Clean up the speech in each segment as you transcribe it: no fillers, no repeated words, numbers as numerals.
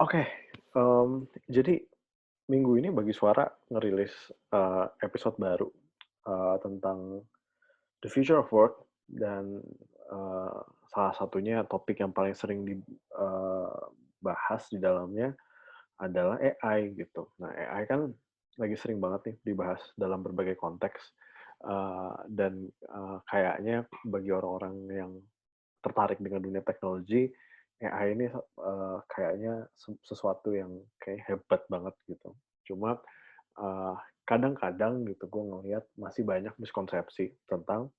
Oke, jadi minggu ini Bagi Suara ngerilis, episode baru, tentang the future of work dan, eee, salah satunya topik yang paling sering bahas di dalamnya adalah AI gitu. Nah, AI kan lagi sering banget nih dibahas dalam berbagai konteks, dan, kayaknya bagi orang-orang yang tertarik dengan dunia teknologi, AI ini, kayaknya sesuatu yang kayak hebat banget gitu. Cuma, kadang-kadang gitu gue ngelihat masih banyak miskonsepsi tentang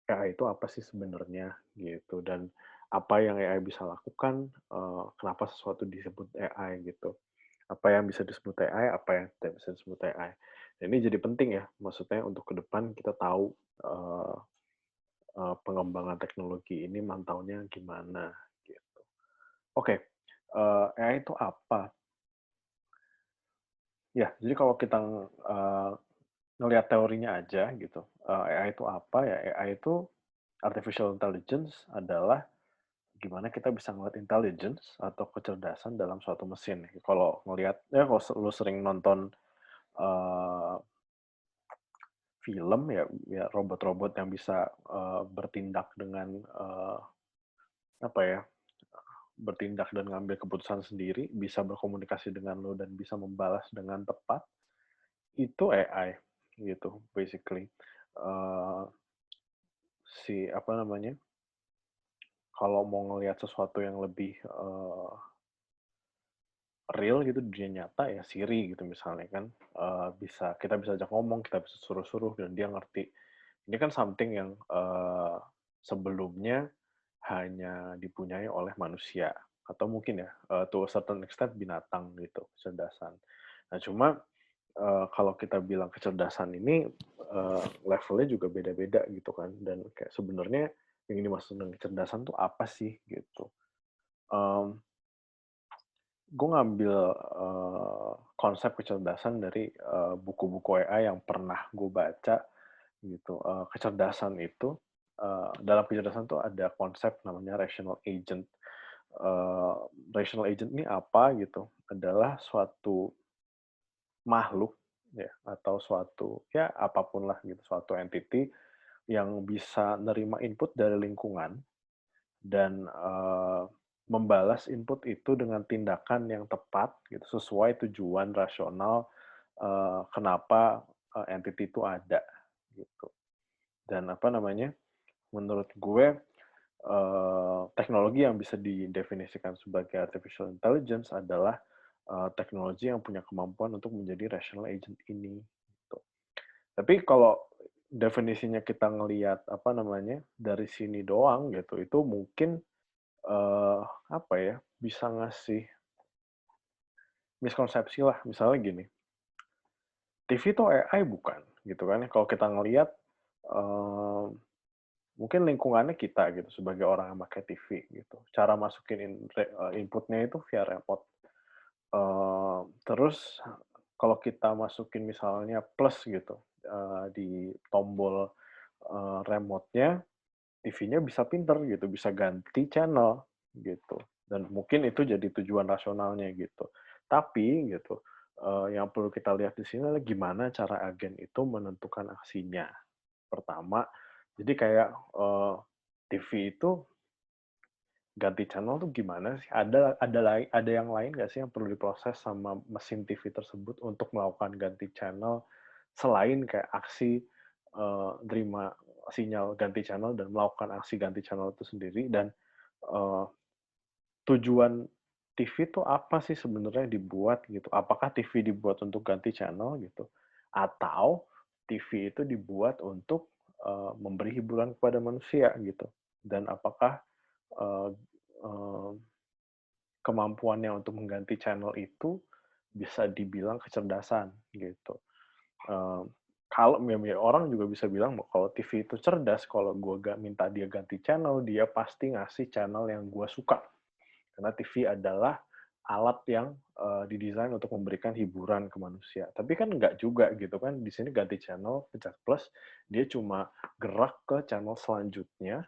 AI itu apa sih sebenarnya gitu, dan apa yang AI bisa lakukan, kenapa sesuatu disebut AI gitu. Apa yang bisa disebut AI, apa yang tidak bisa disebut AI. Dan ini jadi penting ya, maksudnya untuk ke depan kita tahu, eee pengembangan teknologi ini mantaunya gimana, gitu. Oke, AI itu apa? Ya, jadi kalau kita, ngelihat teorinya aja gitu, AI itu apa ya, AI itu artificial intelligence adalah gimana kita bisa ngelihat intelligence atau kecerdasan dalam suatu mesin. Kalau ngelihat ya kalau lu sering nonton, eee, film ya robot-robot yang bisa, bertindak dengan, apa ya, bertindak dan ngambil keputusan sendiri, bisa berkomunikasi dengan lo dan bisa membalas dengan tepat, itu AI gitu basically. Eee, apa namanya, kalau mau ngelihat sesuatu yang lebih, real gitu dunia nyata ya Siri gitu misalnya kan, kita bisa ajak ngomong, kita bisa suruh-suruh dan dia ngerti. Ini kan something yang, sebelumnya hanya dipunyai oleh manusia atau mungkin ya, to a certain extent binatang gitu, kecerdasan. Nah cuma, kalau kita bilang kecerdasan ini, levelnya juga beda-beda gitu kan dan kayak sebenarnya yang dimaksud dengan kecerdasan tuh apa sih gitu. Mmm, gue ngambil, konsep kecerdasan dari, buku-buku AI yang pernah gue baca gitu. Kecerdasan itu, dalam kecerdasan tuh ada konsep namanya rational agent. Eee, Rational agent ini apa gitu, adalah suatu makhluk ya, atau suatu ya apapun lah gitu, suatu entity yang bisa nerima input dari lingkungan dan, membalas input itu dengan tindakan yang tepat gitu, sesuai tujuan rasional, kenapa, entity itu ada gitu. Dan apa namanya, menurut gue, teknologi yang bisa didefinisikan sebagai artificial intelligence adalah, teknologi yang punya kemampuan untuk menjadi rational agent ini, gitu. Tapi kalau definisinya kita ngelihat, apa namanya, dari sini doang gitu, itu mungkin, apa ya, bisa ngasih miskonsepsi lah. Misalnya gini, TV itu AI bukan? Gitu kan ya, kalau kita ngelihat, eee, mungkin lingkungannya kita gitu, sebagai orang yang pakai TV gitu. Cara masukin input-nya itu via remote. Terus kalau kita masukin misalnya plus gitu, di tombol, remote-nya, TV-nya bisa pinter gitu, bisa ganti channel gitu, dan mungkin itu jadi tujuan rasionalnya gitu. Tapi gitu, yang perlu kita lihat di sini adalah gimana cara agen itu menentukan aksinya. Pertama, jadi kayak, TV itu ganti channel tuh gimana sih? Ada yang lain nggak sih yang perlu diproses sama mesin TV tersebut untuk melakukan ganti channel, selain kayak aksi, nerima sinyal ganti channel dan melakukan aksi ganti channel itu sendiri dan, eee, tujuan TV itu apa sih sebenarnya dibuat gitu? Apakah TV dibuat untuk ganti channel gitu? Atau TV itu dibuat untuk, memberi hiburan kepada manusia gitu? Dan apakah, eee eee kemampuannya untuk mengganti channel itu bisa dibilang kecerdasan gitu. Eee, kalau orang juga bisa bilang kalau TV itu cerdas, kalau gue gak minta dia ganti channel, dia pasti ngasih channel yang gue suka. Karena TV adalah alat yang, didesain untuk memberikan hiburan ke manusia. Tapi kan nggak juga gitu kan, di sini ganti channel, pencet plus, dia cuma gerak ke channel selanjutnya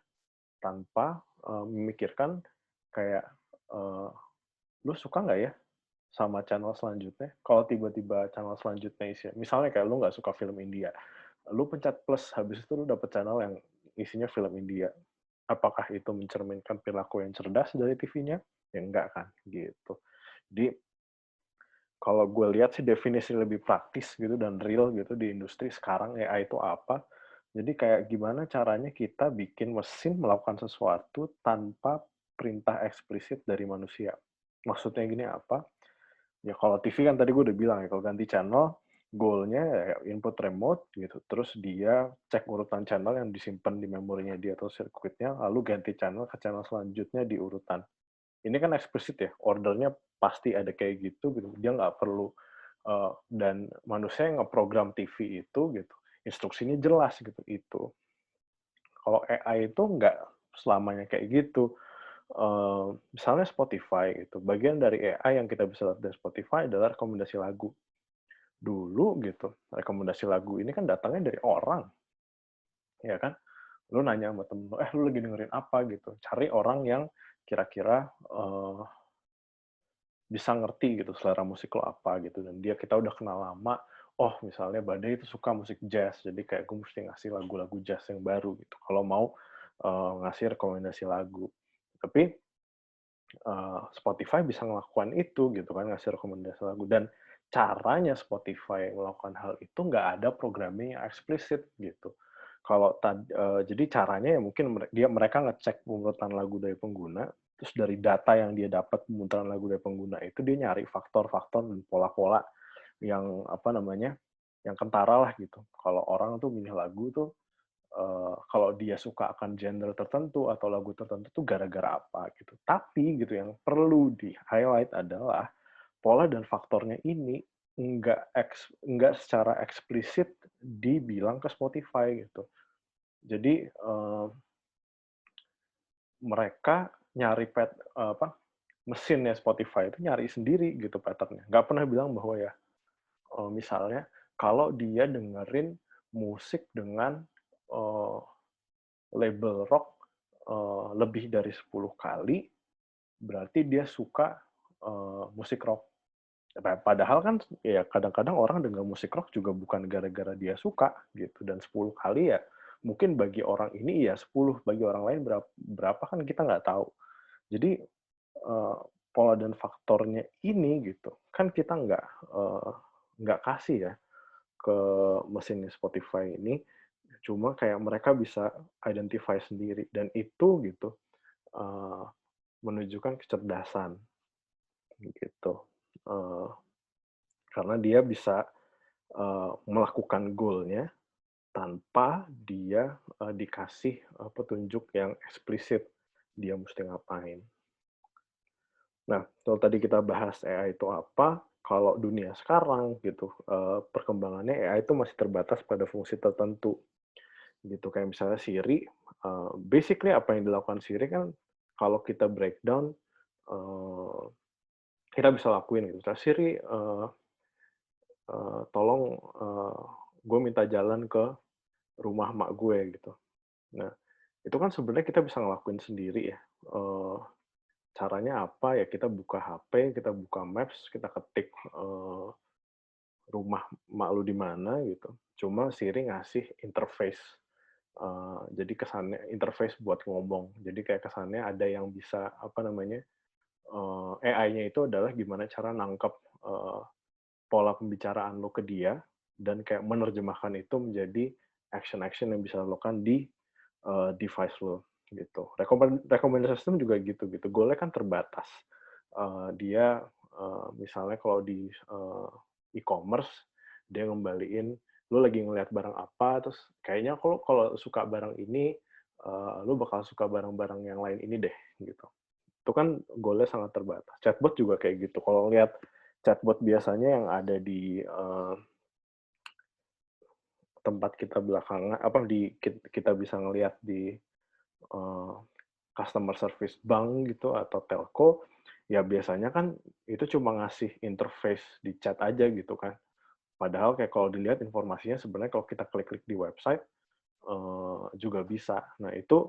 tanpa, memikirkan kayak, eee, "Lu suka nggak ya?" sama channel selanjutnya, kalau tiba-tiba channel selanjutnya misalnya kayak lu nggak suka film India, lu pencet plus, habis itu lu dapet channel yang isinya film India. Apakah itu mencerminkan perilaku yang cerdas dari TV-nya? Ya enggak kan, gitu. Jadi, kalau gue lihat sih definisi lebih praktis gitu dan real gitu di industri sekarang AI itu apa. Jadi kayak gimana caranya kita bikin mesin melakukan sesuatu tanpa perintah eksplisit dari manusia. Maksudnya gini apa? Ya kalau TV kan tadi gue udah bilang ya, kalau ganti channel, goal-nya ya input remote gitu, terus dia cek urutan channel yang disimpan di memorinya dia atau sirkuitnya, lalu ganti channel ke channel selanjutnya di urutan. Ini kan eksplisit ya, ordernya pasti ada kayak gitu, dia nggak perlu, dan manusia yang ngeprogram TV itu gitu, instruksinya jelas gitu, itu. Kalau AI itu nggak selamanya kayak gitu. Misalnya Spotify gitu, bagian dari AI yang kita bisa lihat dari Spotify adalah rekomendasi lagu. Dulu gitu, rekomendasi lagu ini kan datangnya dari orang, ya kan? Lu nanya sama temen lu, lu lagi dengerin apa?" Gitu. Cari orang yang kira-kira, bisa ngerti gitu selera musik lo apa gitu, dan kita udah kenal lama, oh misalnya Badai itu suka musik jazz, jadi kayak gue mesti ngasih lagu-lagu jazz yang baru gitu, kalau mau, ngasih rekomendasi lagu. Tapi Spotify bisa melakukan itu gitu kan, ngasih rekomendasi lagu dan caranya Spotify melakukan hal itu nggak ada programming yang eksplisit gitu. Jadi caranya ya mungkin mereka ngecek pungutan lagu dari pengguna, terus dari data yang dia dapat pemutaran lagu dari pengguna itu dia nyari faktor-faktor dan pola-pola yang apa namanya, yang kentara lah gitu. Kalau orang tuh milih lagu tuh kalau dia suka akan genre tertentu atau lagu tertentu tuh gara-gara apa gitu. Tapi gitu yang perlu di-highlight adalah pola dan faktornya ini enggak secara eksplisit dibilang ke Spotify gitu. Jadi, mereka nyari mesinnya Spotify itu nyari sendiri gitu pattern-nya. Nggak pernah bilang bahwa ya, misalnya kalau dia dengerin musik dengan, eee label rock, lebih dari 10 kali, berarti dia suka, musik rock. Padahal kan ya kadang-kadang orang dengar musik rock juga bukan gara-gara dia suka gitu, dan 10 kali ya mungkin bagi orang ini ya 10, bagi orang lain berapa kan kita nggak tahu. Jadi, pola dan faktornya ini gitu, kan kita nggak kasih ya ke mesin Spotify ini, cuma kayak mereka bisa identify sendiri dan itu gitu, eee, menunjukkan kecerdasan gitu. Eee, karena dia bisa, melakukan goal-nya tanpa dia, dikasih, petunjuk yang eksplisit dia mesti ngapain. Nah, kalau tadi kita bahas AI itu apa, kalau dunia sekarang gitu, perkembangannya AI itu masih terbatas pada fungsi tertentu. Gitu, kayak misalnya Siri, basically apa yang dilakukan Siri kan kalau kita breakdown, eee, kita bisa lakuin gitu, misalnya, "Siri, tolong, gue minta jalan ke rumah mak gue," gitu. Nah, itu kan sebenarnya kita bisa ngelakuin sendiri ya, caranya apa, ya kita buka HP, kita buka Maps, kita ketik, rumah mak lu di mana gitu, cuma Siri ngasih interface. Jadi kesannya interface buat ngomong. Jadi kayak kesannya ada yang bisa, apa namanya, AI-nya itu adalah gimana cara nangkep, pola pembicaraan lo ke dia, dan kayak menerjemahkan itu menjadi action-action yang bisa dilakukan di, device lo, gitu. Recommendation system juga gitu. Goal-nya kan terbatas. Dia, misalnya kalau di, e-commerce, dia ngembaliin, lu lagi ngelihat barang apa, terus kayaknya kalau kalau suka barang ini, lu bakal suka barang-barang yang lain ini deh, gitu. Itu kan goal-nya sangat terbatas. Chatbot juga kayak gitu. Kalau lihat chatbot biasanya yang ada di, tempat kita belakangan apa, kita bisa ngelihat di, eee, customer service bank gitu atau telco, ya biasanya kan itu cuma ngasih interface di chat aja gitu kan. Padahal kayak kalau dilihat informasinya sebenarnya kalau kita klik-klik di website, juga bisa. Nah itu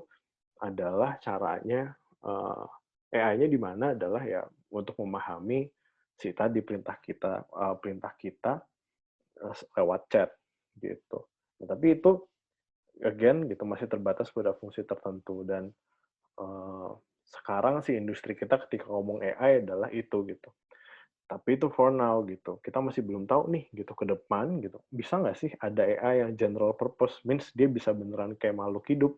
adalah caranya, AI-nya di mana adalah ya untuk memahami si tadi perintah kita lewat chat gitu. Nah, tapi itu again gitu masih terbatas pada fungsi tertentu dan eee, sekarang sih industri kita ketika ngomong AI adalah itu gitu. Tapi itu for now gitu. Kita masih belum tahu nih gitu ke depan gitu, bisa nggak sih ada AI yang general purpose, means dia bisa beneran kayak makhluk hidup,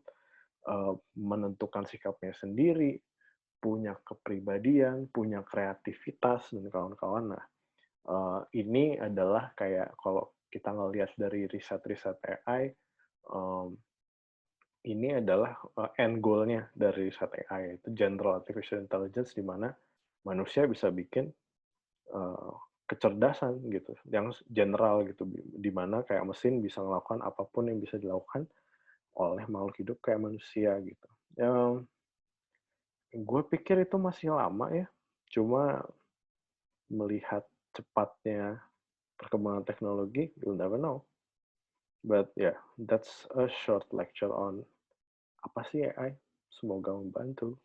menentukan sikapnya sendiri, punya kepribadian, punya kreativitas dan kawan-kawan. Nah, ini adalah kayak kalau kita ngelihat dari riset-riset AI, mmm, ini adalah, end goal-nya dari riset AI, itu General Artificial Intelligence, di mana manusia bisa bikin, kecerdasan gitu, yang general gitu, di mana kayak mesin bisa melakukan apapun yang bisa dilakukan oleh makhluk hidup kayak manusia gitu. Gue pikir itu masih lama ya, cuma melihat cepatnya perkembangan teknologi, you'll never know. But yeah, that's a short lecture on apa sih AI. Semoga membantu.